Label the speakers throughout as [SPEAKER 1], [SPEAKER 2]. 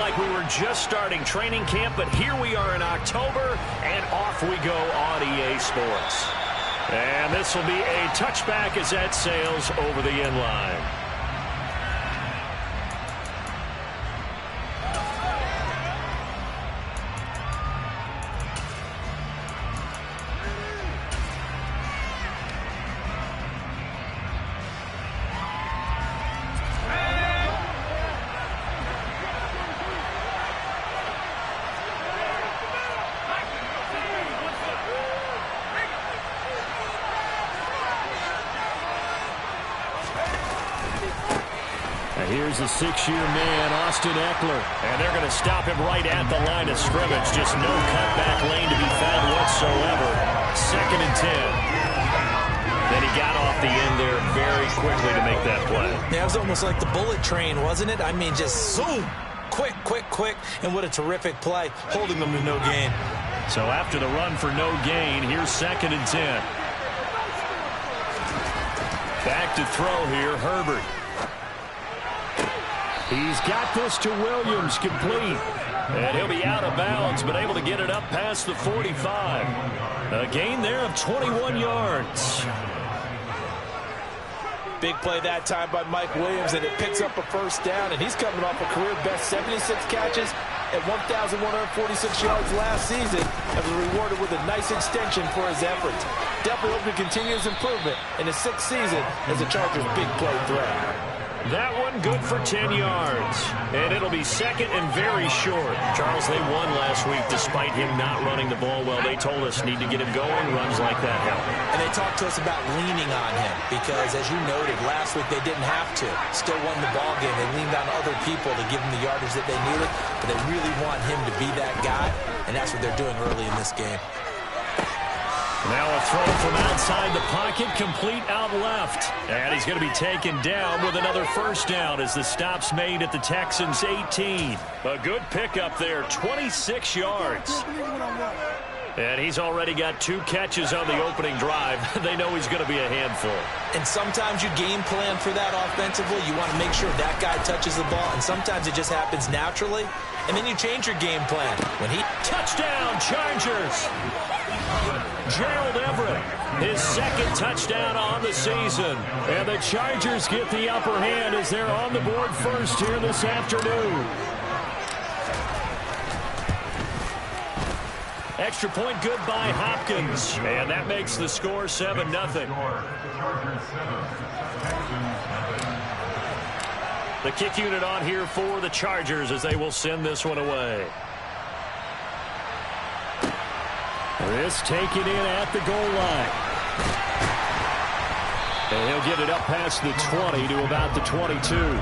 [SPEAKER 1] like we were just starting training camp, but here we are in October, and off we go on EA Sports. And this will be a touchback as that sails over the end line.
[SPEAKER 2] Here's a 6-year man, Austin Eckler. And they're going to stop him right at the line of scrimmage. Just no cutback lane to be found whatsoever. 2nd and 10. Then he got off the end there very quickly to make that play.
[SPEAKER 3] Yeah, it was almost like the bullet train, wasn't it? I mean, just zoom. Quick, quick, quick. And what a terrific play, holding them to no gain.
[SPEAKER 2] So after the run for no gain, here's 2nd and 10. Back to throw here, Herbert. He's got this to Williams, complete. And he'll be out of bounds, but able to get it up past the 45. A gain there of 21 yards.
[SPEAKER 3] Big play that time by Mike Williams, and it picks up a first down, and he's coming off a career-best 76 catches at 1,146 yards last season and was rewarded with a nice extension for his efforts. Definitely hope to continue his improvement in his 6th season as a Chargers big play threat.
[SPEAKER 2] That one good for 10 yards. And it'll be 2nd and very short. Charles, they won last week despite him not running the ball well. They told us need to get him going. Runs like that help.
[SPEAKER 3] And they talked to us about leaning on him because, as you noted, last week they didn't have to. Still won the ball game. They leaned on other people to give them the yardage that they needed. But they really want him to be that guy, and that's what they're doing early in this game.
[SPEAKER 2] Now a throw from outside the pocket, complete out left. And he's going to be taken down with another first down as the stop's made at the Texans' 18. A good pickup there, 26 yards. And he's already got 2 catches on the opening drive. They know he's going to be a handful.
[SPEAKER 3] And sometimes you game plan for that offensively. You want to make sure that guy touches the ball, and sometimes it just happens naturally. And then you change your game plan. When he...
[SPEAKER 2] Touchdown, Chargers! Gerald Everett, his 2nd touchdown on the season. And the Chargers get the upper hand as they're on the board first here this afternoon. Extra point good by Hopkins. And that makes the score 7-0. The kick unit on here for the Chargers as they will send this one away. This taken in at the goal line. And he'll get it up past the 20 to about the 22.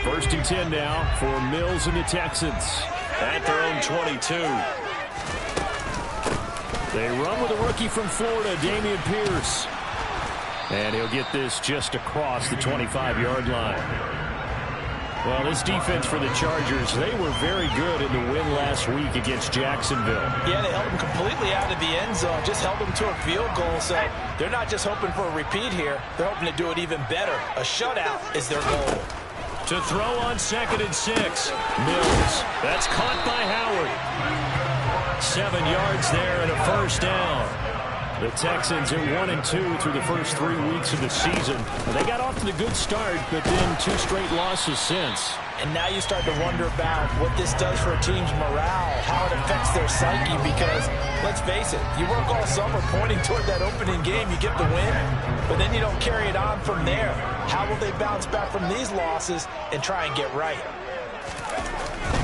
[SPEAKER 2] First and 10 now for Mills and the Texans at their own 22. They run with a rookie from Florida, Dameon Pierce. And he'll get this just across the 25-yard line. Well, this defense for the Chargers, they were very good in the win last week against Jacksonville.
[SPEAKER 3] Yeah, they held them completely out of the end zone, just held them to a field goal. So they're not just hoping for a repeat here. They're hoping to do it even better. A shutout is their goal.
[SPEAKER 2] To throw on 2nd and 6. Mills. That's caught by Howard. 7 yards there and a first down. The Texans are 1-2 through the first 3 weeks of the season. They got off to the good start, but then 2 straight losses since.
[SPEAKER 3] And now you start to wonder about what this does for a team's morale, how it affects their psyche, because, let's face it, you work all summer pointing toward that opening game, you get the win, but then you don't carry it on from there. How will they bounce back from these losses and try and get right?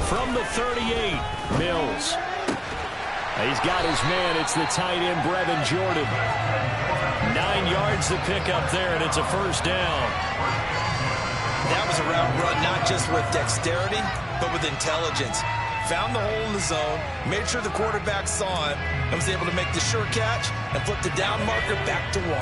[SPEAKER 2] From the 38, Mills. He's got his man. It's the tight end, Brevin Jordan. 9 yards to pick up there, and it's a first down.
[SPEAKER 3] That was a route run not just with dexterity, but with intelligence. Found the hole in the zone, made sure the quarterback saw it, and was able to make the sure catch and flip the down marker back to 1.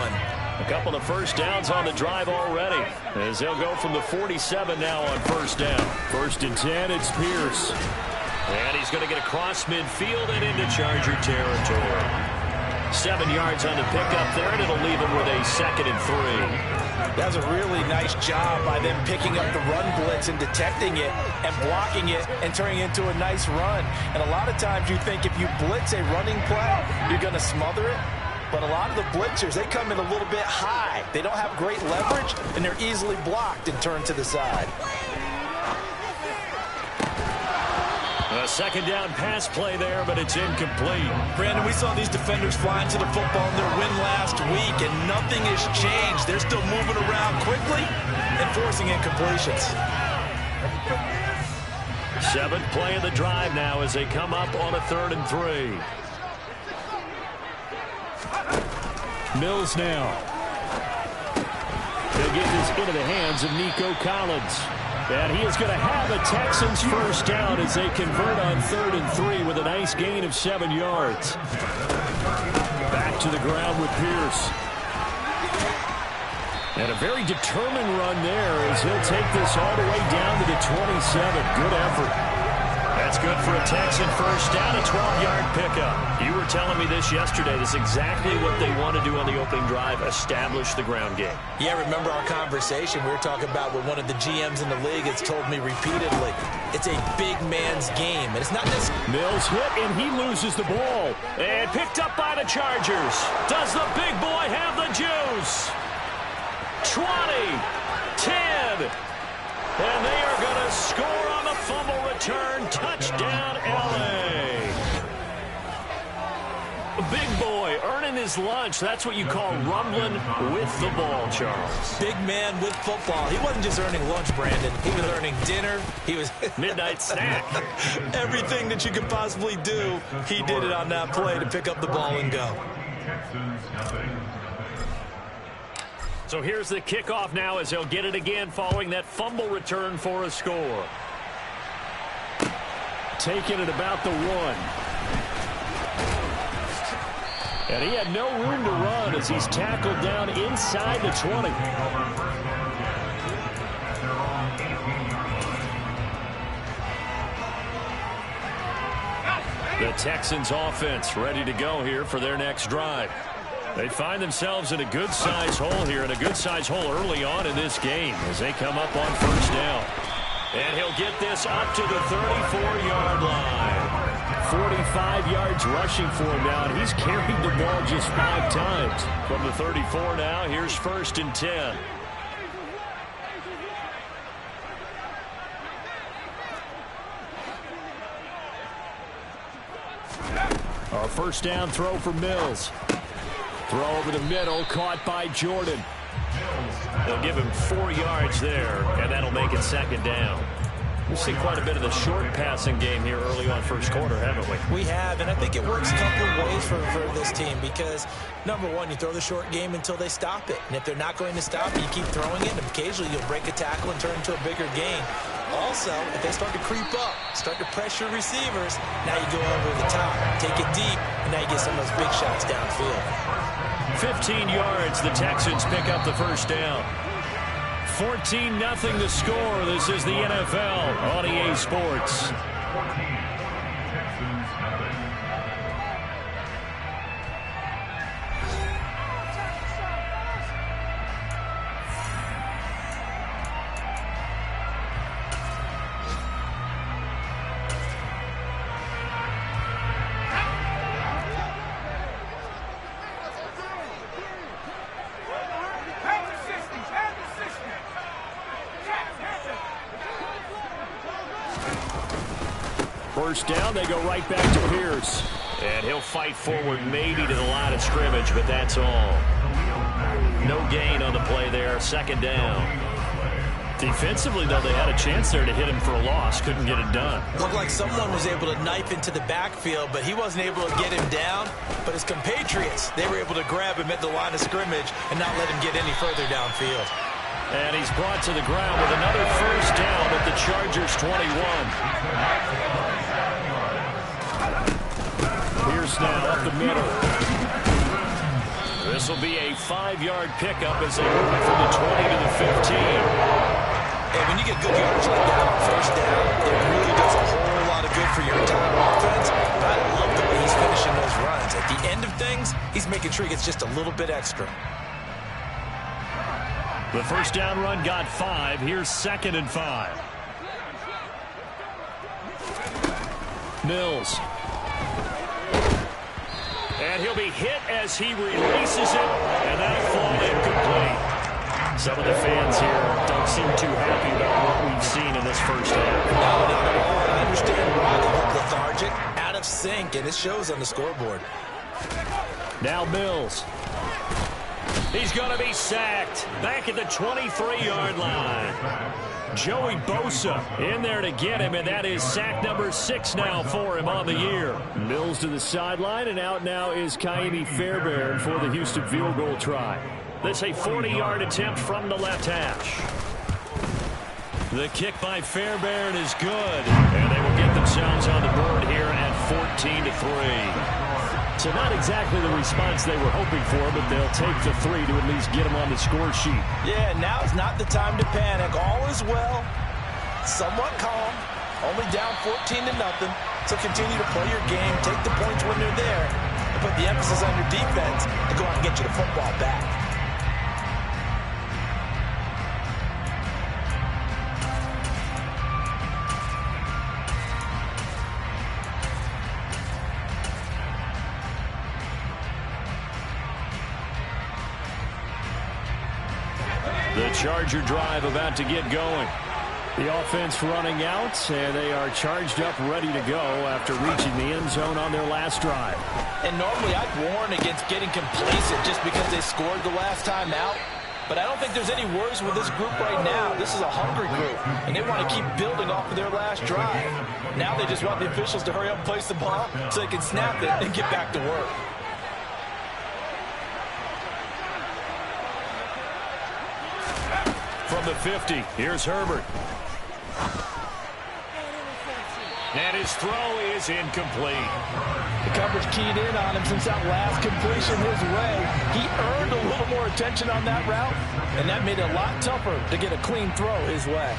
[SPEAKER 1] A couple of first downs on the drive already, as they'll go from the 47 now on first down. 1st and 10, it's Pierce. And he's going to get across midfield and into Charger territory. 7 yards on the pickup there, and it'll leave him with a 2nd and 3.
[SPEAKER 3] That was a really nice job by them picking up the run blitz and detecting it and blocking it and turning it into a nice run. And a lot of times you think if you blitz a running play, you're going to smother it. But a lot of the blitzers, they come in a little bit high. They don't have great leverage, and they're easily blocked and turned to the side.
[SPEAKER 1] A 2nd down pass play there, but it's incomplete.
[SPEAKER 3] Brandon, we saw these defenders flying to the football in their win last week, and nothing has changed. They're still moving around quickly and forcing incompletions.
[SPEAKER 1] 7th play of the drive now as they come up on a 3rd and 3.
[SPEAKER 2] Mills now. They'll get this into the hands of Nico Collins. And he is going to have a Texans first down as they convert on 3rd and 3 with a nice gain of 7 yards. Back to the ground with Pierce. And a very determined run there as he'll take this all the way down to the 27. Good effort.
[SPEAKER 1] That's good for a Texan first down, a 12-yard pickup. You were telling me this yesterday. This is exactly what they want to do on the opening drive, establish the ground game.
[SPEAKER 3] Yeah, remember our conversation we were talking about with one of the GMs in the league has told me repeatedly, it's a big man's game. And it's not just...
[SPEAKER 2] Mills hit, and he loses the ball.
[SPEAKER 1] And picked up by the Chargers. Does the big boy have the juice? 20, 10, and they are going to score on the fumble return. Touchdown, L.A. Big boy earning his lunch. That's what you call rumbling with the ball, Charles.
[SPEAKER 3] Big man with football. He wasn't just earning lunch, Brandon. He was earning dinner. He was
[SPEAKER 1] midnight snack.
[SPEAKER 3] Everything that you could possibly do, he did it on that play to pick up the ball and go.
[SPEAKER 1] So here's the kickoff now as they'll get it again following that fumble return for a score.
[SPEAKER 2] Taking it about the 1. And he had no room to run as he's tackled down inside the 20.
[SPEAKER 1] The Texans offense ready to go here for their next drive. They find themselves in a good-sized hole here, and a good-sized hole early on in this game as they come up on first down. And he'll get this up to the 34-yard line.
[SPEAKER 2] 45 yards rushing for him now, and he's carried the ball just 5 times.
[SPEAKER 1] From the 34 now, here's 1st and 10.
[SPEAKER 2] Our first down throw for Mills. Throw over the middle, caught by Jordan.
[SPEAKER 1] They'll give him 4 yards there, and that'll make it 2nd down. We've seen quite a bit of the short passing game here early on first quarter, haven't we?
[SPEAKER 3] We have, and I think it works a couple of ways for this team because, number one, you throw the short game until they stop it. And if they're not going to stop it, you keep throwing it, and occasionally you'll break a tackle and turn into a bigger gain. Also, if they start to creep up, start to pressure receivers, now you go over the top, take it deep, and now you get some of those big shots downfield.
[SPEAKER 1] 15 yards, the Texans pick up the first down. 14-0 the score. This is the NFL on EA Sports.
[SPEAKER 2] First down, they go right back to Pierce.
[SPEAKER 1] And he'll fight forward maybe to the line of scrimmage, but that's all. No gain on the play there, 2nd down. Defensively, though, they had a chance there to hit him for a loss. Couldn't get it done.
[SPEAKER 3] Looked like someone was able to knife into the backfield, but he wasn't able to get him down. But his compatriots, they were able to grab him at the line of scrimmage and not let him get any further downfield.
[SPEAKER 1] And he's brought to the ground with another first down at the Chargers 21.
[SPEAKER 2] Pierce now up the middle.
[SPEAKER 1] This will be a 5-yard pickup as they move it from the 20 to the 15.
[SPEAKER 3] And when you get good yardage like that on first down, it really does a whole lot of good for your entire offense. I love the way he's finishing those runs. At the end of things, he's making sure he gets just a little bit extra.
[SPEAKER 1] The first down run got 5. Here's 2nd and 5. Mills. And he'll be hit as he releases it, and that'll fall incomplete. Some of the fans here don't seem too happy about what we've seen in this first half.
[SPEAKER 3] No, not at all. I understand why they look lethargic, out of sync, and it shows on the scoreboard.
[SPEAKER 1] Now Mills. He's going to be sacked back at the 23-yard line. Joey Bosa in there to get him, and that is sack number 6 now for him on the year. Mills to the sideline, and out now is Kaimi Fairbairn for the Houston field goal try. This a 40-yard attempt from the left hash. The kick by Fairbairn is good, and they will get themselves on the board here at 14-3. So not exactly the response they were hoping for, but they'll take the 3 to at least get them on the score sheet.
[SPEAKER 3] Yeah, now is not the time to panic. All is well. Somewhat calm. Only down 14-0. So continue to play your game, take the points when they're there, and put the emphasis on your defense to go out and get you the football back.
[SPEAKER 1] The Charger drive about to get going. The offense running out, and they are charged up, ready to go after reaching the end zone on their last drive.
[SPEAKER 3] And normally I'd warn against getting complacent just because they scored the last time out. But I don't think there's any worries with this group right now. This is a hungry group, and they want to keep building off of their last drive. Now they just want the officials to hurry up and place the ball so they can snap it and get back to work.
[SPEAKER 1] From the 50, here's Herbert. And his throw is incomplete.
[SPEAKER 3] The coverage keyed in on him since that last completion his way. He earned a little more attention on that route, and that made it a lot tougher to get a clean throw his way.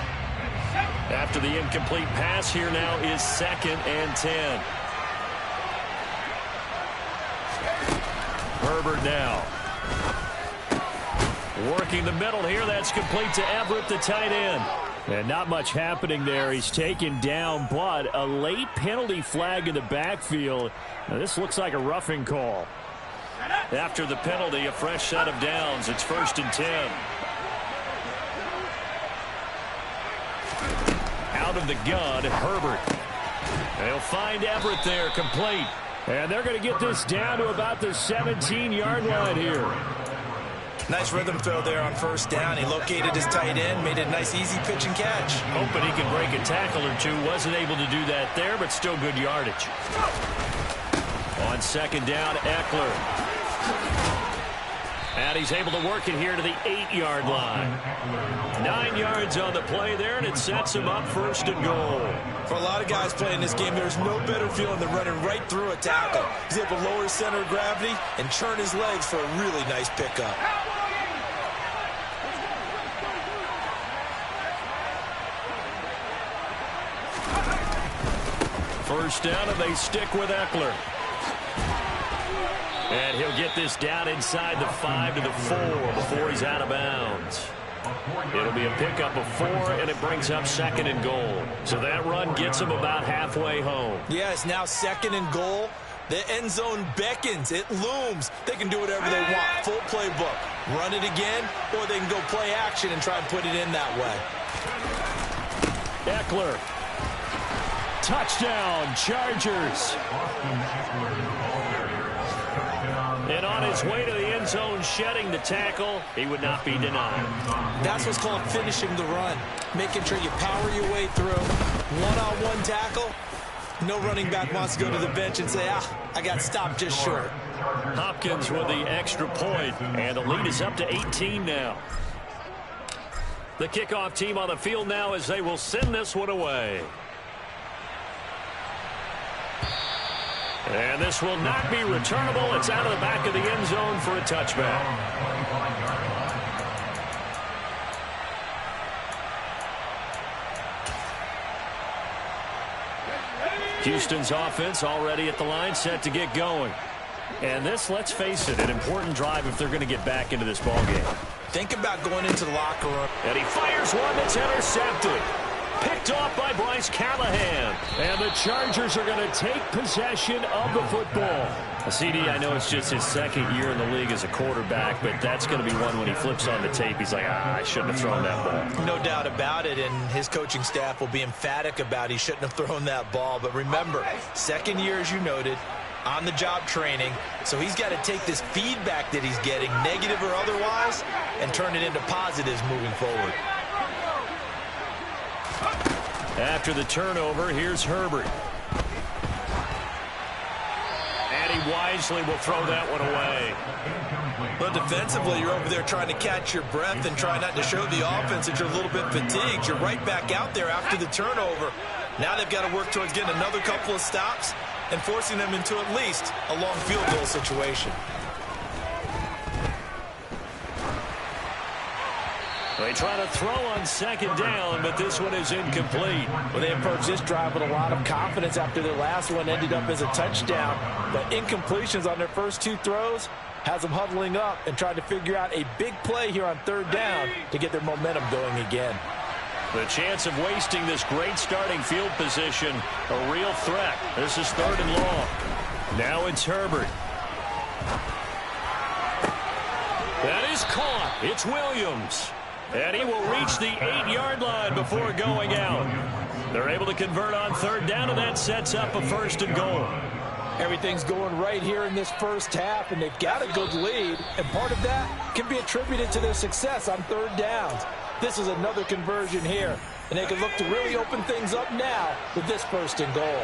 [SPEAKER 1] After the incomplete pass, here now is 2nd and 10. Herbert now. Working the middle here. That's complete to Everett, the tight end. And not much happening there. He's taken down, but a late penalty flag in the backfield. Now, this looks like a roughing call. After the penalty, a fresh set of downs. It's 1st and 10. Out of the gun, Herbert. They'll find Everett there, complete. And they're going to get this down to about the 17-yard line here.
[SPEAKER 3] Nice rhythm throw there on first down. He located his tight end, made it a nice, easy pitch and catch.
[SPEAKER 1] Hoping he can break a tackle or two. Wasn't able to do that there, but still good yardage. On 2nd down, Eckler. And he's able to work it here to the 8-yard line. 9 yards on the play there, and it sets him up 1st and goal.
[SPEAKER 3] For a lot of guys playing this game, there's no better feeling than running right through a tackle. He's able to lower his center of gravity and churn his legs for a really nice pickup.
[SPEAKER 1] First down, and they stick with Eckler. And he'll get this down inside the 5 to the 4 before he's out of bounds. It'll be a pickup of 4, and it brings up 2nd and goal. So that run gets him about halfway home.
[SPEAKER 3] Yeah, it's now 2nd and goal. The end zone beckons. It looms. They can do whatever they want. Full playbook. Run it again, or they can go play action and try and put it in that way.
[SPEAKER 1] Eckler. Touchdown, Chargers. And on his way to the end zone, shedding the tackle, he would not be denied.
[SPEAKER 3] That's what's called finishing the run. Making sure you power your way through. One-on-one tackle. No running back wants to go to the bench and say, I got stopped just short.
[SPEAKER 1] Hopkins with the extra point, and the lead is up to 18 now. The kickoff team on the field now as they will send this one away.
[SPEAKER 2] And this will not be returnable. It's out of the back of the end zone for a touchback. Houston's offense already at the line, set to get going. And this, let's face it, an important drive if they're going to get back into this ballgame.
[SPEAKER 3] Think about going into the locker room.
[SPEAKER 2] And he fires one that's intercepted. Picked off by Bryce Callahan. And the Chargers are going to take possession of the football. CD, I know it's just his second year in the league as a quarterback, but that's going to be one when he flips on the tape. He's like, I shouldn't have thrown that ball.
[SPEAKER 3] No doubt about it, and his coaching staff will be emphatic about he shouldn't have thrown that ball. But remember, second year, as you noted, on-the-job training, so he's got to take this feedback that he's getting, negative or otherwise, and turn it into positives moving forward.
[SPEAKER 2] After the turnover, here's Herbert. And he wisely will throw that one away.
[SPEAKER 3] But defensively, you're over there trying to catch your breath and try not to show the offense that you're a little bit fatigued. You're right back out there after the turnover. Now they've got to work towards getting another couple of stops and forcing them into at least a long field goal situation.
[SPEAKER 2] They try to throw on second down, but this one is incomplete.
[SPEAKER 3] Well, they approached this drive with a lot of confidence after their last one ended up as a touchdown. But incompletions on their first two throws has them huddling up and trying to figure out a big play here on third down to get their momentum going again.
[SPEAKER 2] The chance of wasting this great starting field position, a real threat. This is third and long. Now it's Herbert. That is caught. It's Williams. And he will reach the 8-yard line before going out. They're able to convert on third down, and that sets up a first and goal.
[SPEAKER 3] Everything's going right here in this first half, and they've got a good lead, and part of that can be attributed to their success on third downs. This is another conversion here, and they can look to really open things up now with this first and goal.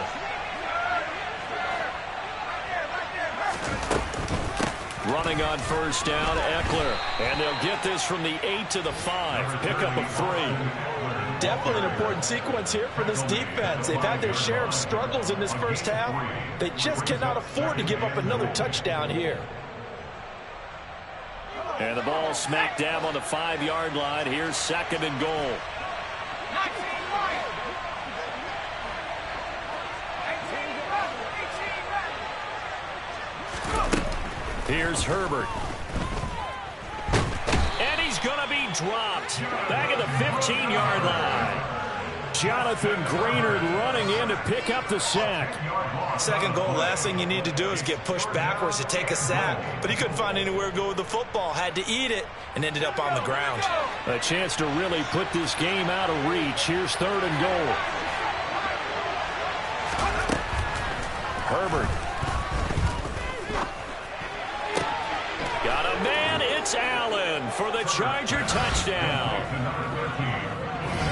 [SPEAKER 2] Running on first down, Eckler. And they'll get this from the 8 to the 5. Pickup of 3.
[SPEAKER 3] Definitely an important sequence here for this defense. They've had their share of struggles in this first half. They just cannot afford to give up another touchdown here.
[SPEAKER 2] And the ball smacked down on the 5-yard line. Here's second and goal. Here's Herbert. And he's going to be dropped. Back at the 15-yard line. Jonathan Greenard running in to pick up the sack.
[SPEAKER 3] Second goal, last thing you need to do is get pushed backwards to take a sack. But he couldn't find anywhere to go with the football. Had to eat it and ended up on the ground.
[SPEAKER 2] A chance to really put this game out of reach. Here's third and goal. Herbert. Got a man, it's Allen for the Charger touchdown.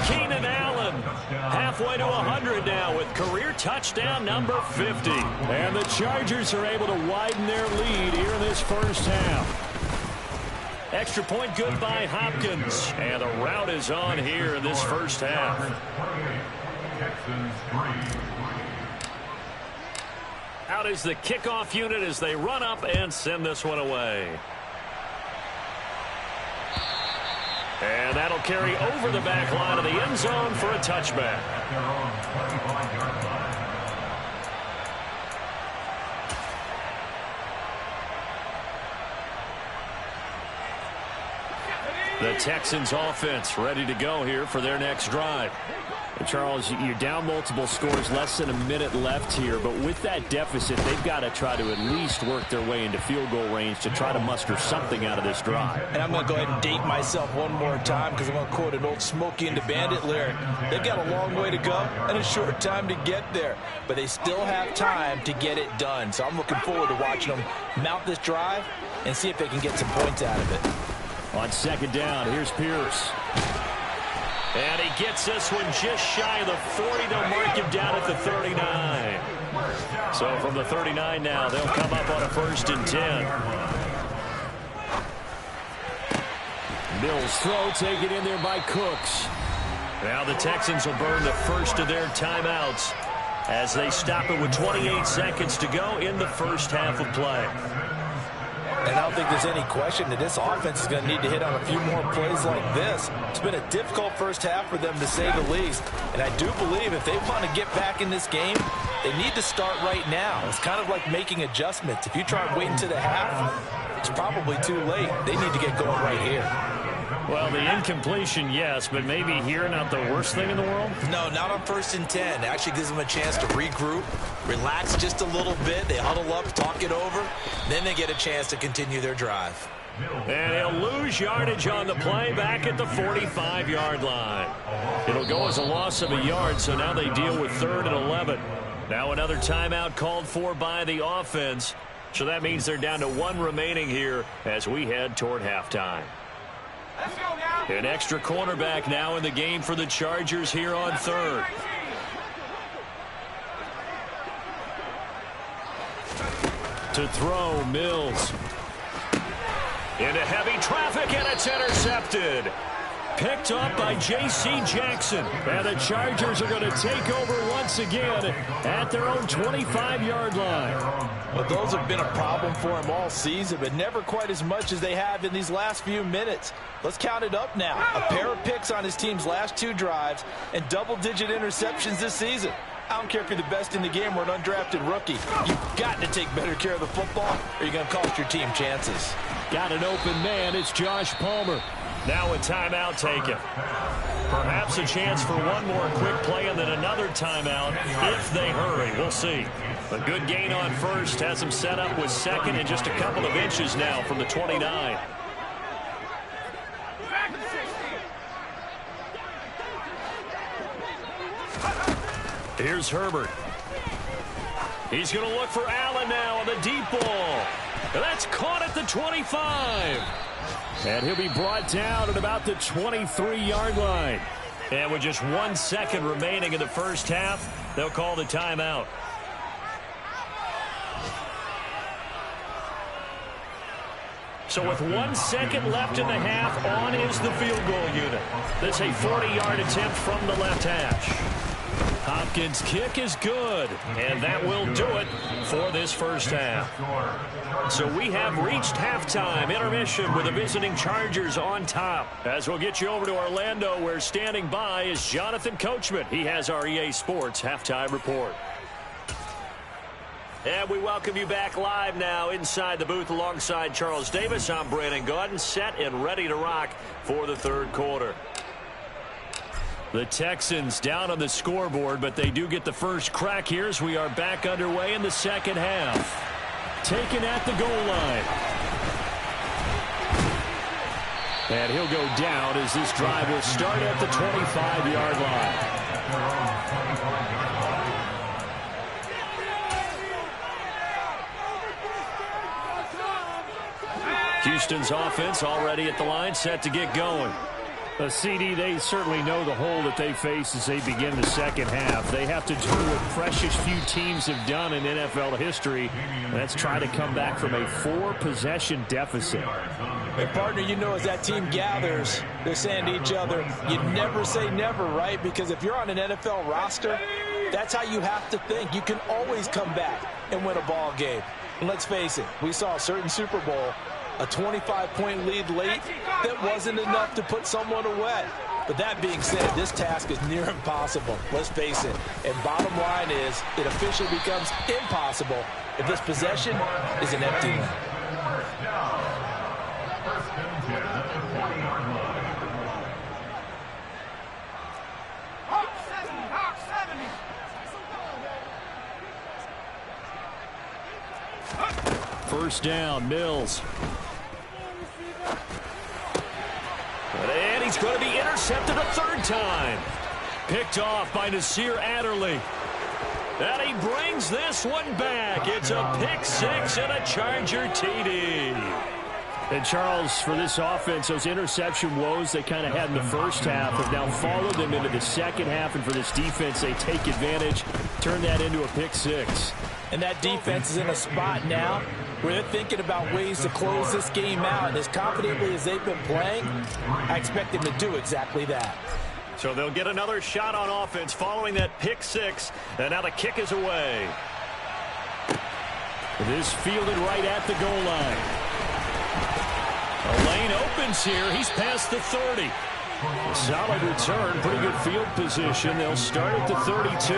[SPEAKER 2] Keenan Allen halfway to 100 now with career touchdown number 50. And the Chargers are able to widen their lead here in this first half. Extra point good by Hopkins. And the route is on here in this first half. Out is the kickoff unit as they run up and send this one away. And that'll carry over the back line of the end zone for a touchback. The Texans offense ready to go here for their next drive. And Charles, you're down multiple scores, less than a minute left here, but with that deficit, they've got to try to at least work their way into field goal range to try to muster something out of this drive.
[SPEAKER 3] And I'm going to go ahead and date myself one more time because I'm going to quote an old Smokey and the Bandit lyric. They've got a long way to go and a short time to get there, but they still have time to get it done. So I'm looking forward to watching them mount this drive and see if they can get some points out of it.
[SPEAKER 2] On second down, here's Pierce. And he gets this one just shy of the 40. They'll mark him down at the 39. So from the 39 now, they'll come up on a 1st and 10. Mills throw taken in there by Cooks. Now the Texans will burn the first of their timeouts. as they stop it with 28 seconds to go in the first half of play.
[SPEAKER 3] And I don't think there's any question that this offense is going to need to hit on a few more plays like this. It's been a difficult first half for them, to say the least. And I do believe if they want to get back in this game, they need to start right now. It's kind of like making adjustments. If you try waiting to the half, it's probably too late. They need to get going right here.
[SPEAKER 2] Well, the incompletion, yes, but maybe here not the worst thing in the world?
[SPEAKER 3] No, not on 1st and 10. It actually gives them a chance to regroup, relax just a little bit. They huddle up, talk it over. Then they get a chance to continue their drive.
[SPEAKER 2] And he'll lose yardage on the play back at the 45-yard line. It'll go as a loss of a yard, so now they deal with 3rd and 11. Now another timeout called for by the offense. So that means they're down to 1 remaining here as we head toward halftime. An extra cornerback now in the game for the Chargers here on 3rd. To throw, Mills. Into heavy traffic, and it's intercepted. Picked up by J.C. Jackson. And the Chargers are going to take over once again at their own 25-yard line.
[SPEAKER 3] Well, those have been a problem for him all season, but never quite as much as they have in these last few minutes. Let's count it up now. A pair of picks on his team's last 2 drives and double-digit interceptions this season. I don't care if you're the best in the game or an undrafted rookie. You've got to take better care of the football or you're going to cost your team chances.
[SPEAKER 2] Got an open man. It's Josh Palmer. Now a timeout taken. Perhaps a chance for one more quick play and then another timeout if they hurry. We'll see. A good gain on 1st has them set up with 2nd and just a couple of inches now from the 29. Here's Herbert. He's going to look for Allen now on the deep ball. And that's caught at the 25. And he'll be brought down at about the 23-yard line. And with just 1 second remaining in the first half, they'll call the timeout. So with 1 second left in the half, on is the field goal unit. That's a 40-yard attempt from the left hash. Hopkins' kick is good, and that will do it for this first half. So we have reached halftime intermission with the visiting Chargers on top. As we'll get you over to Orlando, where standing by is Jonathan Coachman. He has our EA Sports halftime report. And we welcome you back live now inside the booth alongside Charles Davis. I'm Brandon Gaudin, set and ready to rock for the 3rd quarter. The Texans down on the scoreboard, but they do get the first crack here as we are back underway in the second half. Taken at the goal line. And he'll go down as this drive will start at the 25-yard line. Houston's offense already at the line, set to get going. CD, they certainly know the hole that they face as they begin the second half. They have to do what precious few teams have done in NFL history. That's try to come back from a 4-possession deficit.
[SPEAKER 3] Hey, partner, you know, as that team gathers, they're saying to each other, you never say never, right? Because if you're on an NFL roster, that's how you have to think. You can always come back and win a ball game. And let's face it, we saw a certain Super Bowl, a 25-point lead late that wasn't enough to put someone away. But that being said, this task is near impossible. Let's face it. And bottom line is, it officially becomes impossible if this possession is an empty one.
[SPEAKER 2] First down, Mills. And he's going to be intercepted a 3rd time. Picked off by Nasir Adderley. And he brings this one back. It's a pick 6 and a Charger TD. And Charles, for this offense, those interception woes they kind of had in the first half have now followed them into the second half. And for this defense, they take advantage, turn that into a pick 6.
[SPEAKER 3] And that defense is in a spot now where they're thinking about ways to close this game out. And as confidently as they've been playing, I expect them to do exactly that.
[SPEAKER 2] So they'll get another shot on offense following that pick six. And now the kick is away. This fielded right at the goal line. A lane opens here. He's past the 30. A solid return. Pretty good field position. They'll start at the 32.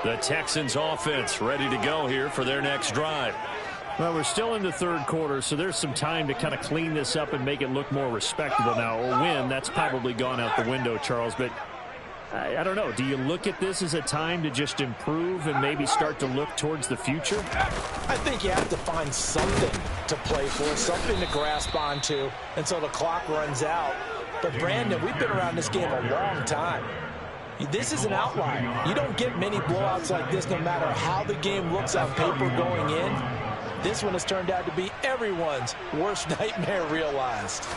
[SPEAKER 2] The Texans offense ready to go here for their next drive. Well, we're still in the third quarter, so there's some time to kind of clean this up and make it look more respectable now. A win, that's probably gone out the window, Charles, but I don't know. Do you look at this as a time to just improve and maybe start to look towards the future?
[SPEAKER 3] I think you have to find something to play for, something to grasp onto until the clock runs out. But, Brandon, we've been around this game a long time. This is an outlier. You don't get many blowouts like this no matter how the game looks on paper going in. This one has turned out to be everyone's worst nightmare realized.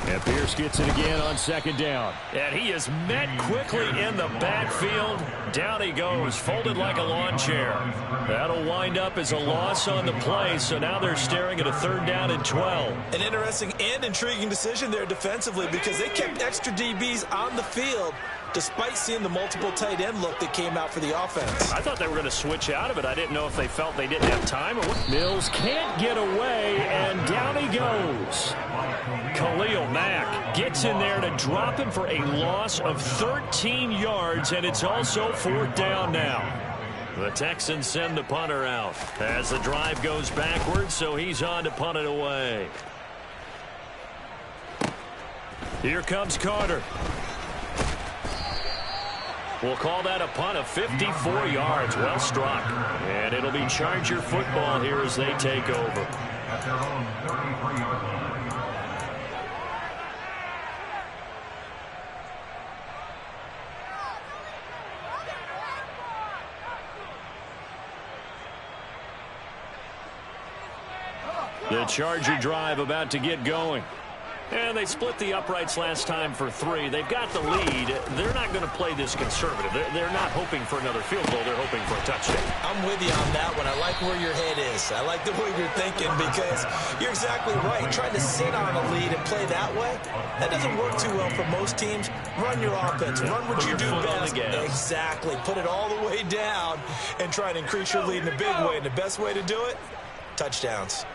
[SPEAKER 2] And Pierce gets it again on second down. And he is met quickly in the backfield. Down he goes, folded like a lawn chair. That'll wind up as a loss on the play, so now they're staring at a 3rd down and 12.
[SPEAKER 3] An interesting and intriguing decision there defensively because they kept extra DBs on the field despite seeing the multiple tight end look that came out for the offense.
[SPEAKER 2] I thought they were going to switch out of it. I didn't know if they felt they didn't have time. Or what. Mills can't get away, and down he goes. Khalil Mack gets in there to drop him for a loss of 13 yards, and it's also 4th down now. The Texans send the punter out as the drive goes backwards, so he's on to punt it away. Here comes Carter. We'll call that a punt of 54 yards. Well struck. And it'll be Charger football here as they take over. The Charger drive about to get going. And they split the uprights last time for 3. They've got the lead. They're not going to play this conservative. They're not hoping for another field goal. They're hoping for a touchdown.
[SPEAKER 3] I'm with you on that one. I like where your head is. I like the way you're thinking because you're exactly right. Trying to sit on a lead and play that way, that doesn't work too well for most teams. Run your offense. Run what you do best. Exactly. Put it all the way down and try and increase your lead in a big way. And the best way to do it, touchdowns.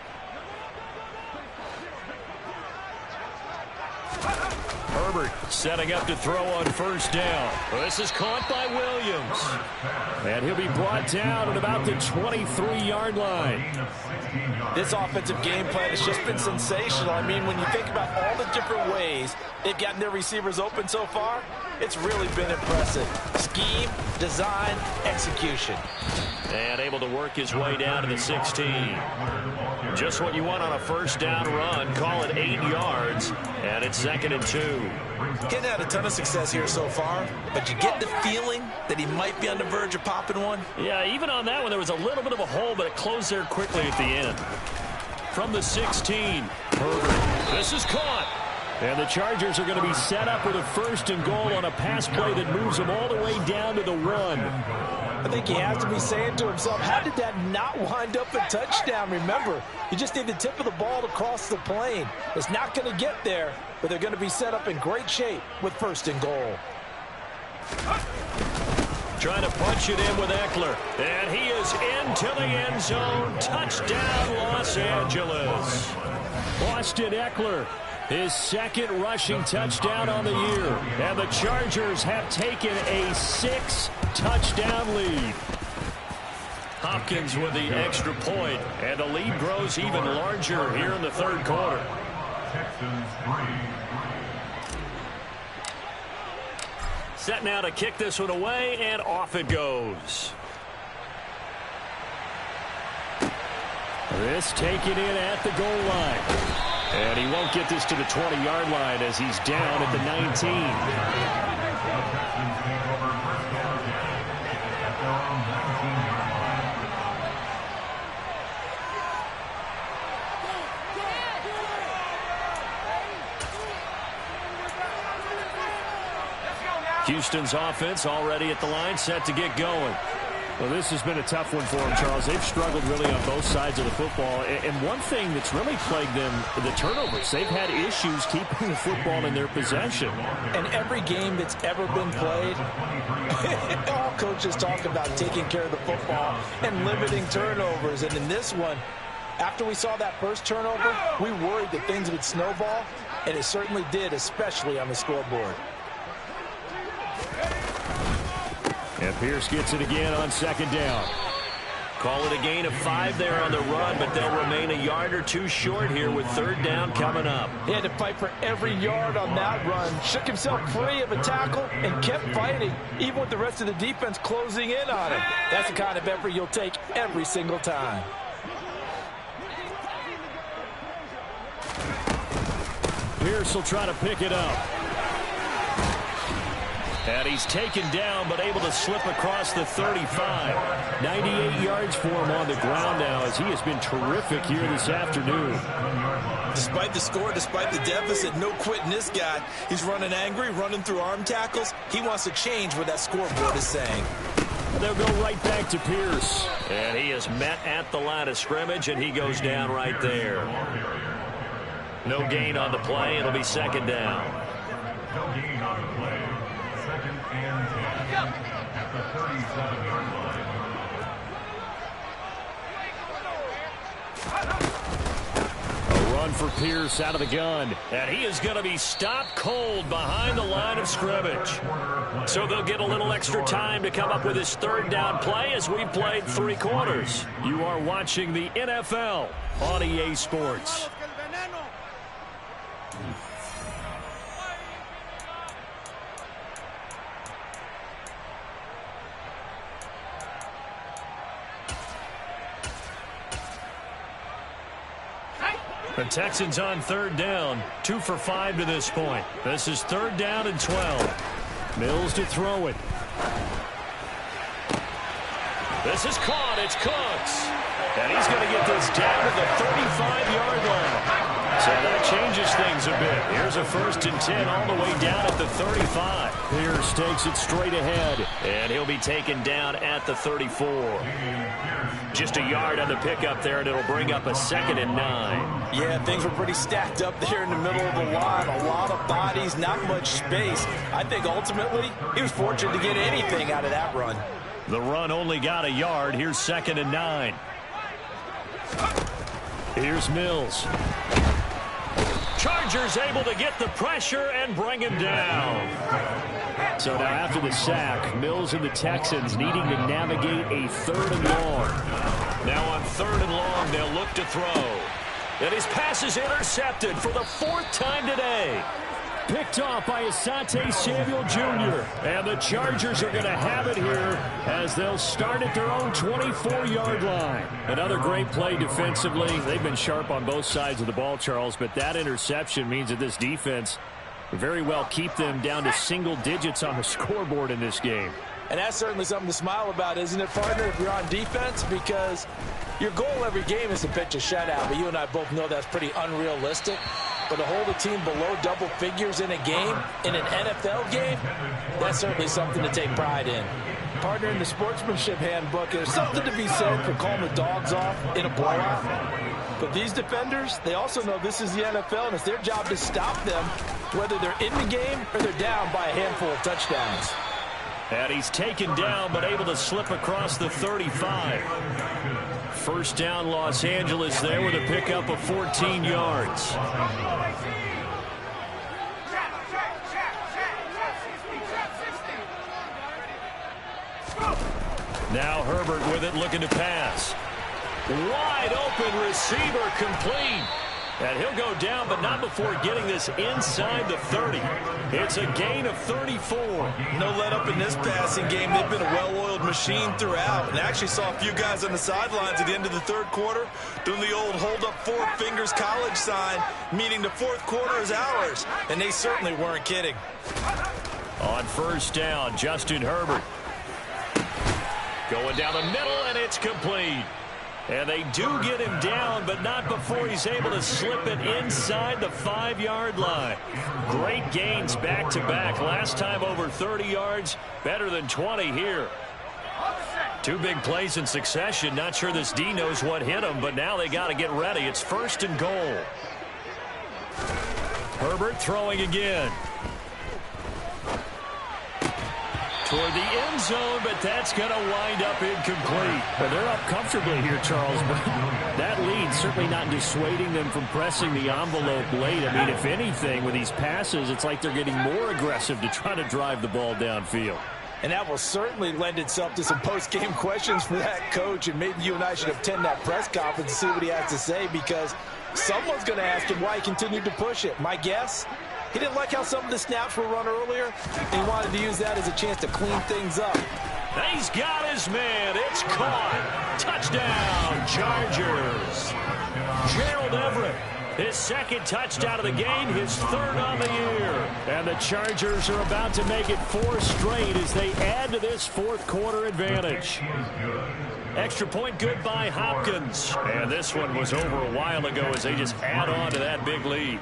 [SPEAKER 2] Herbert setting up to throw on 1st down. This is caught by Williams. And he'll be brought down at about the 23-yard line.
[SPEAKER 3] This offensive game plan has just been sensational. I mean, when you think about all the different ways they've gotten their receivers open so far, it's really been impressive. Scheme, design, execution.
[SPEAKER 2] And able to work his way down to the 16. Just what you want on a 1st down run. Call it 8 yards. And it's 2nd and 2.
[SPEAKER 3] Hasn't had a ton of success here so far, but you get the feeling that he might be on the verge of popping one.
[SPEAKER 2] Yeah, even on that one, there was a little bit of a hole, but it closed there quickly at the end. From the 16, Herbert. This is caught. And the Chargers are going to be set up with a 1st and goal on a pass play that moves them all the way down to the 1.
[SPEAKER 3] I think he has to be saying to himself, how did that not wind up a touchdown? Remember, you just need the tip of the ball to cross the plane. It's not going to get there, but they're going to be set up in great shape with 1st and goal.
[SPEAKER 2] Trying to punch it in with Eckler. And he is into the end zone. Touchdown, Los Angeles. Austin Eckler, his 2nd rushing touchdown on the year. And the Chargers have taken a 6-touchdown lead. Hopkins with the extra point, and the lead grows even larger here in the 3rd quarter. Set now to kick this one away, and off it goes. This taken in at the goal line. And he won't get this to the 20-yard line as he's down at the 19. Houston's offense already at the line, set to get going. Well, this has been a tough one for them, Charles. They've struggled really on both sides of the football. And one thing that's really plagued them, the turnovers. They've had issues keeping the football in their possession.
[SPEAKER 3] And every game that's ever been played, all coaches talk about taking care of the football and limiting turnovers. And in this one, after we saw that first turnover, we worried that things would snowball, and it certainly did, especially on the scoreboard.
[SPEAKER 2] And Pierce gets it again on second down.
[SPEAKER 1] Call it a gain of 5 there on the run, but they'll remain a yard or two short here with third down coming up.
[SPEAKER 3] He had to fight for every yard on that run, shook himself free of a tackle, and kept fighting, even with the rest of the defense closing in on him. That's the kind of effort you'll take every single time.
[SPEAKER 2] Pierce will try to pick it up. And he's taken down, but able to slip across the 35. 98 yards for him on the ground now, as he has been terrific here this afternoon.
[SPEAKER 3] Despite the score, despite the deficit, no quitting this guy. He's running angry, running through arm tackles. He wants to change what that scoreboard is saying.
[SPEAKER 2] They'll go right back to Pierce.
[SPEAKER 1] And he is met at the line of scrimmage, and he goes down right there. No gain on the play. It'll be second down.
[SPEAKER 4] No gain on the play. Second and 10 at the 37-yard line.
[SPEAKER 2] A run for Pierce out of the gun.
[SPEAKER 1] And he is going to be stopped cold behind the line of scrimmage. So they'll get a little extra time to come up with his third down play as we've played 3 quarters.
[SPEAKER 2] You are watching the NFL on EA Sports. The Texans on third down, 2 for 5 to this point. This is third down and 12. Mills to throw it.
[SPEAKER 1] This is caught. It's Cooks. And he's going to get this down to the 35-yard line. So that changes things a bit. Here's a 1st and 10 all the way down at the 35.
[SPEAKER 2] Pierce takes it straight ahead.
[SPEAKER 1] And he'll be taken down at the 34. Just a yard on the pickup there, and it'll bring up a 2nd and 9.
[SPEAKER 3] Yeah, things were pretty stacked up there in the middle of the line. A lot of bodies, not much space. I think ultimately he was fortunate to get anything out of that run.
[SPEAKER 2] The run only got a yard. Here's 2nd and 9. Here's Mills.
[SPEAKER 1] Chargers able to get the pressure and bring him down.
[SPEAKER 2] So now after the sack, Mills and the Texans needing to navigate a 3rd and long.
[SPEAKER 1] Now on 3rd and long, they'll look to throw. And his pass is intercepted for the 4th time today.
[SPEAKER 2] Picked off by Asante Samuel Jr. And the Chargers are going to have it here as they'll start at their own 24-yard line. Another great play defensively. They've been sharp on both sides of the ball, Charles, but that interception means that this defense very well keep them down to single digits on the scoreboard in this game.
[SPEAKER 3] And that's certainly something to smile about, isn't it, partner, if you're on defense? Because your goal every game is to pitch a shutout, but you and I both know that's pretty unrealistic. But to hold a team below double figures in a game, in an NFL game, that's certainly something to take pride in. Partner, in the sportsmanship handbook, there's something to be said for calling the dogs off in a blowout. But these defenders, they also know this is the NFL, and it's their job to stop them, whether they're in the game or they're down by a handful of touchdowns.
[SPEAKER 1] And he's taken down, but able to slip across the 35. First down, Los Angeles there with a pickup of 14 yards. Now Herbert with it, looking to pass. Wide open receiver, complete. And he'll go down, but not before getting this inside the 30. It's a gain of 34.
[SPEAKER 3] No let up in this passing game. They've been a well-oiled machine throughout. And I actually saw a few guys on the sidelines at the end of the 3rd quarter doing the old hold up 4 fingers college sign, meaning the 4th quarter is ours. And they certainly weren't kidding.
[SPEAKER 1] On first down, Justin Herbert. Going down the middle, and it's complete. And they do get him down, but not before he's able to slip it inside the 5-yard line. Great gains back-to-back. Last time over 30 yards, better than 20 here. Two big plays in succession. Not sure this D knows what hit him, but now they got to get ready. It's 1st and goal. Herbert throwing again. Toward the end zone, but that's going to wind up incomplete.
[SPEAKER 2] Well, they're up comfortably here, Charles, but that lead certainly not dissuading them from pressing the envelope late. I mean, if anything, with these passes, it's like they're getting more aggressive to try to drive the ball downfield.
[SPEAKER 3] And that will certainly lend itself to some post-game questions for that coach, and maybe you and I should attend that press conference and see what he has to say, because someone's going to ask him why he continued to push it. My guess? He didn't like how some of the snaps were run earlier, and he wanted to use that as a chance to clean things up.
[SPEAKER 1] He's got his man. It's caught. Touchdown, Chargers. Gerald Everett, his 2nd touchdown of the game, his 3rd on the year.
[SPEAKER 2] And the Chargers are about to make it 4 straight as they add to this 4th quarter advantage.
[SPEAKER 1] Extra point good by Hopkins. And this one was over a while ago as they just add on to that big lead.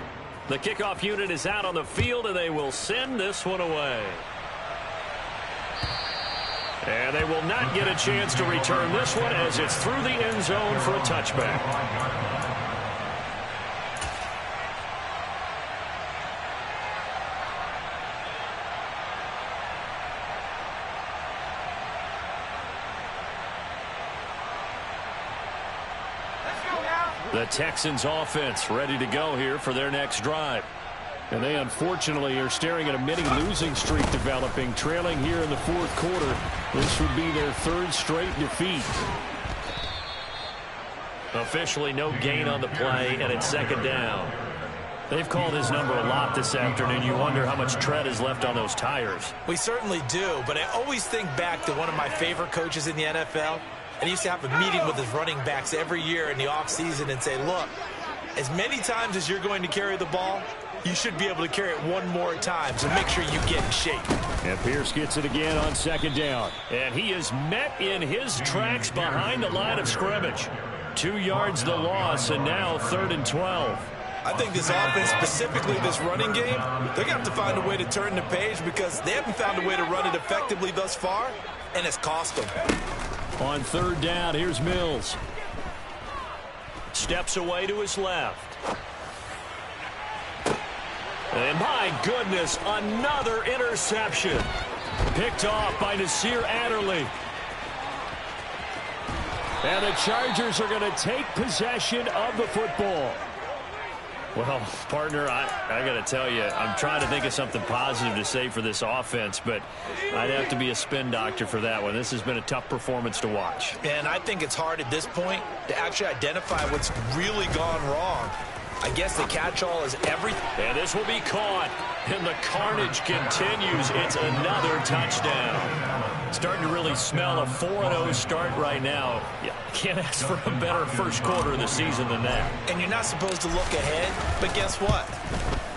[SPEAKER 1] The kickoff unit is out on the field, and they will send this one away. And they will not get a chance to return this one as it's through the end zone for a touchback. The Texans offense ready to go here for their next drive.
[SPEAKER 2] And they unfortunately are staring at a mini losing streak developing, trailing here in the 4th quarter. This would be their 3rd straight defeat.
[SPEAKER 1] Officially no gain on the play, and it's 2nd down. They've called his number a lot this afternoon. You wonder how much tread is left on those tires.
[SPEAKER 3] We certainly do, but I always think back to one of my favorite coaches in the NFL. And he used to have a meeting with his running backs every year in the offseason and say, look, as many times as you're going to carry the ball, you should be able to carry it one more time, so make sure you get in shape.
[SPEAKER 2] And Pierce gets it again on 2nd down.
[SPEAKER 1] And he is met in his tracks behind the line of scrimmage. 2 yards the loss, and now 3rd and 12.
[SPEAKER 3] I think this offense, specifically this running game, they're going to have to find a way to turn the page because they haven't found a way to run it effectively thus far, and it's cost them.
[SPEAKER 2] On 3rd down, here's Mills.
[SPEAKER 1] Steps away to his left. And my goodness, another interception. Picked off by Nasir Adderley.
[SPEAKER 2] And the Chargers are going to take possession of the football.
[SPEAKER 1] Well, partner, I got to tell you, I'm trying to think of something positive to say for this offense, but I'd have to be a spin doctor for that one. This has been a tough performance to watch.
[SPEAKER 3] And I think it's hard at this point to actually identify what's really gone wrong. I guess the catch-all is everything.
[SPEAKER 1] And this will be caught, and the carnage continues. It's another touchdown. Starting to really smell a 4-0 start right now. Yeah, can't ask for a better 1st quarter of the season than that.
[SPEAKER 3] And you're not supposed to look ahead, but guess what?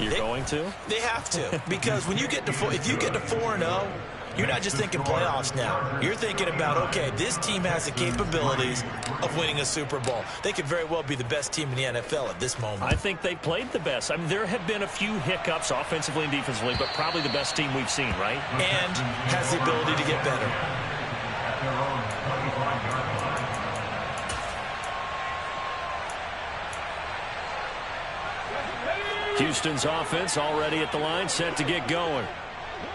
[SPEAKER 1] You're going to?
[SPEAKER 3] They have to, because when you get to if you get to 4-0, you're not just thinking playoffs now. You're thinking about, okay, this team has the capabilities of winning a Super Bowl. They could very well be the best team in the NFL at this moment.
[SPEAKER 1] I think they played the best. I mean, there have been a few hiccups offensively and defensively, but probably the best team we've seen, right?
[SPEAKER 3] And has the ability to get better.
[SPEAKER 1] Houston's offense already at the line, set to get going.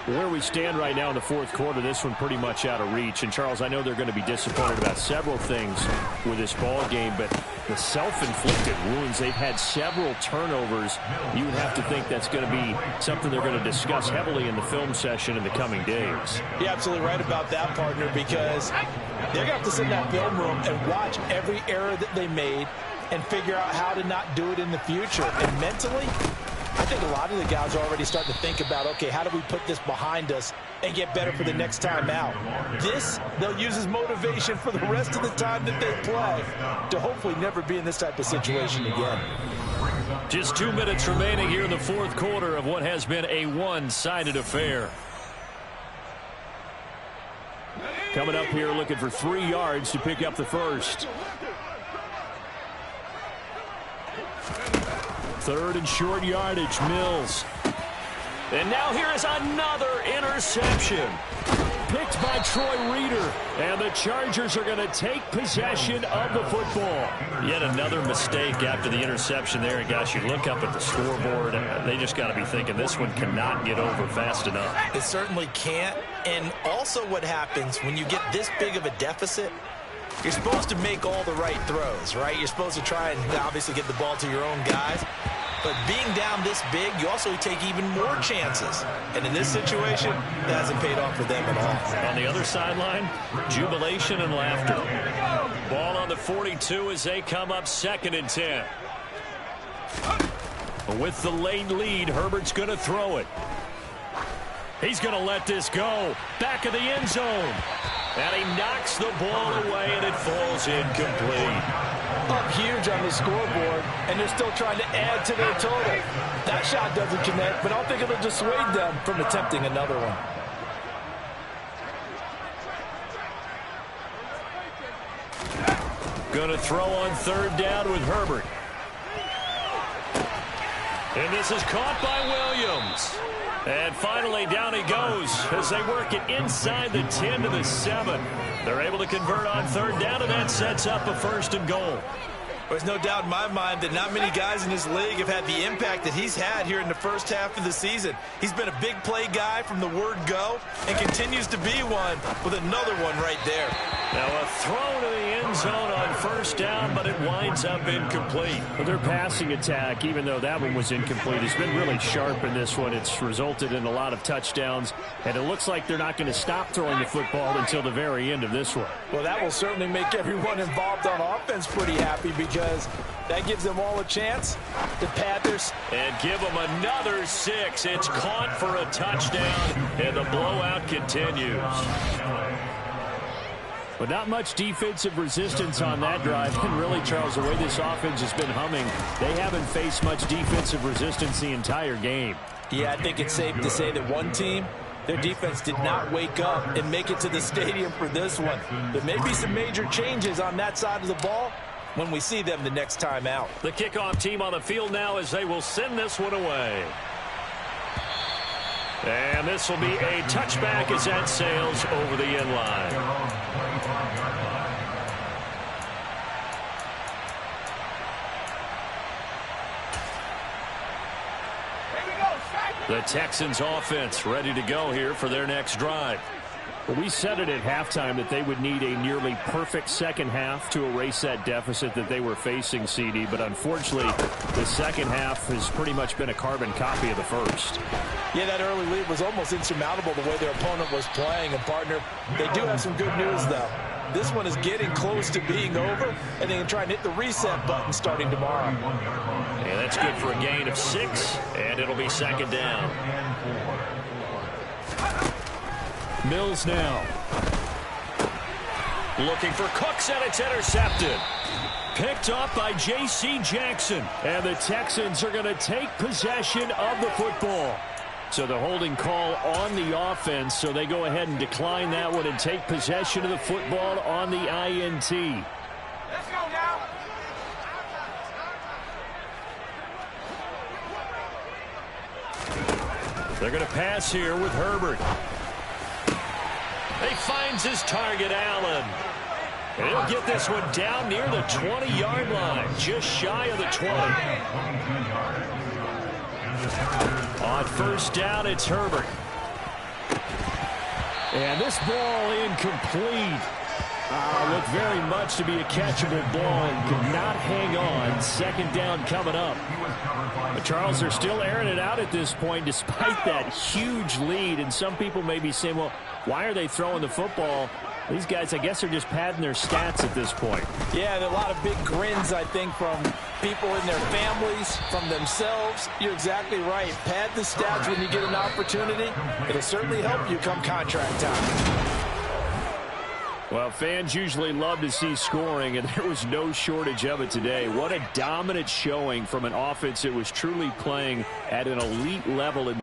[SPEAKER 2] Where we stand right now in the 4th quarter, this one pretty much out of reach. And, Charles, I know they're going to be disappointed about several things with this ball game, but the self-inflicted wounds, they've had several turnovers. You would have to think that's going to be something they're going to discuss heavily in the film session in the coming days.
[SPEAKER 3] You're absolutely right about that, partner, because they're going to have to sit in that film room and watch every error that they made and figure out how to not do it in the future. And mentally, I think a lot of the guys are already starting to think about, okay, how do we put this behind us and get better for the next time out? This, they'll use as motivation for the rest of the time that they play to hopefully never be in this type of situation again.
[SPEAKER 1] Just 2 minutes remaining here in the 4th quarter of what has been a one-sided affair.
[SPEAKER 2] Coming up here looking for 3 yards to pick up the first. 3rd and short yardage, Mills.
[SPEAKER 1] And now here is another interception.
[SPEAKER 2] picked by Troy Reeder. And the Chargers are going to take possession of the football.
[SPEAKER 1] Yet another mistake after the interception there. And gosh, you look up at the scoreboard, they just got to be thinking this one cannot get over fast enough.
[SPEAKER 3] It certainly can't. And also what happens when you get this big of a deficit, you're supposed to make all the right throws, right? You're supposed to try and obviously get the ball to your own guys. But being down this big, you also take even more chances. And in this situation, that hasn't paid off for them at all.
[SPEAKER 1] On the other sideline, jubilation and laughter. Ball on the 42 as they come up 2nd and 10. With the late lead, Herbert's going to throw it. He's going to let this go. Back of the end zone. And he knocks the ball away, and it falls incomplete.
[SPEAKER 3] Up huge on the scoreboard, and they're still trying to add to their total. That shot doesn't connect, but I don't think it'll dissuade them from attempting another one.
[SPEAKER 2] Going to throw on 3rd down with Herbert. And this is caught by Williams. And finally, down he goes as they work it inside the 10 to the 7. They're able to convert on 3rd down, and that sets up a 1st and goal.
[SPEAKER 3] There's no doubt in my mind that not many guys in this league have had the impact that he's had here in the first half of the season. He's been a big play guy from the word go and continues to be one with another one right there.
[SPEAKER 2] Now a throw to the end zone on 1st down, but it winds up incomplete. Well, their passing attack, even though that one was incomplete, has been really sharp in this one. It's resulted in a lot of touchdowns, and it looks like they're not going to stop throwing the football until the very end of this one.
[SPEAKER 3] Well, that will certainly make everyone involved on offense pretty happy because that gives them all a chance. The Panthers.
[SPEAKER 2] And give them another 6. It's caught for a touchdown, and the blowout continues. But not much defensive resistance on that drive. And really, Charles, the way this offense has been humming, they haven't faced much defensive resistance the entire game.
[SPEAKER 3] Yeah, I think it's safe to say that one team, their defense did not wake up and make it to the stadium for this one. There may be some major changes on that side of the ball when we see them the next time out.
[SPEAKER 2] The kickoff team on the field now as they will send this one away. And this will be a touchback as that sails over the end line. The Texans offense ready to go here for their next drive. Well, we said it at halftime that they would need a nearly perfect second half to erase that deficit that they were facing, CD. But unfortunately, the second half has pretty much been a carbon copy of the first.
[SPEAKER 3] Yeah, that early lead was almost insurmountable the way their opponent was playing. And, partner, they do have some good news, though. This one is getting close to being over, and they can try and hit the reset button starting tomorrow.
[SPEAKER 2] And that's good for a gain of 6, and it'll be 2nd down. Mills now. Looking for Cooks, and it's intercepted. Picked up by J.C. Jackson. And the Texans are going to take possession of the football. So the holding call on the offense, so they go ahead and decline that one and take possession of the football on the INT.
[SPEAKER 5] Let's go now.
[SPEAKER 2] They're going to pass here with Herbert. He finds his target, Allen. And he'll get this one down near the 20-yard line, just shy of the 20. On 1st down, it's Herbert. And this ball incomplete. Looked very much to be a catchable ball and could not hang on. 2nd down coming up. But Charles, they're still airing it out at this point despite that huge lead. And some people may be saying, well, why are they throwing the football? These guys, I guess, are just padding their stats at this point.
[SPEAKER 3] Yeah, there are a lot of big grins, I think, from people in their families, from themselves. You're exactly right. Pad the stats when you get an opportunity. It'll certainly help you come contract time.
[SPEAKER 2] Well, fans usually love to see scoring, and there was no shortage of it today. What a dominant showing from an offense that was truly playing at an elite level.